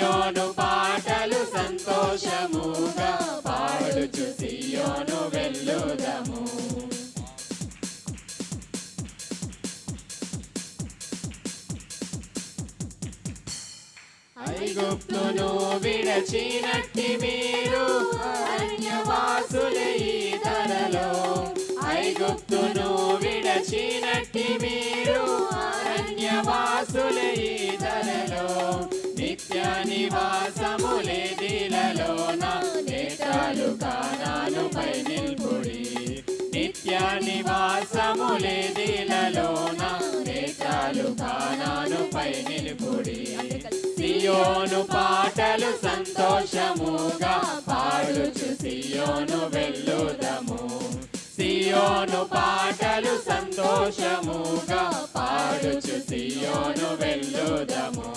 సియోను పాటలు సంతోషముగా పాడుచు సియోను వెళ్ళుదము. ఐగుప్తును విడచినట్టి మీరు అరణ్యవాసులే ఈ ధరలో. ఐగుప్తును విడచినట్టి మీరు అరణ్యవాసులే ఈ ధరలో. నిత్య నివాసములే దిలలోన నేత్రాలు కానానుపై నిల్పుడి. నిత్య నివాసములే దిలలోన నేత్రాలు కానానుపై నిల్పుడి. సియోను పాటలు సంతోషముగా పాడుచు సియోను వెళ్ళుదము. సియోను పాటలు సంతోషముగా పాడుచు సియోను వెళ్ళుదము.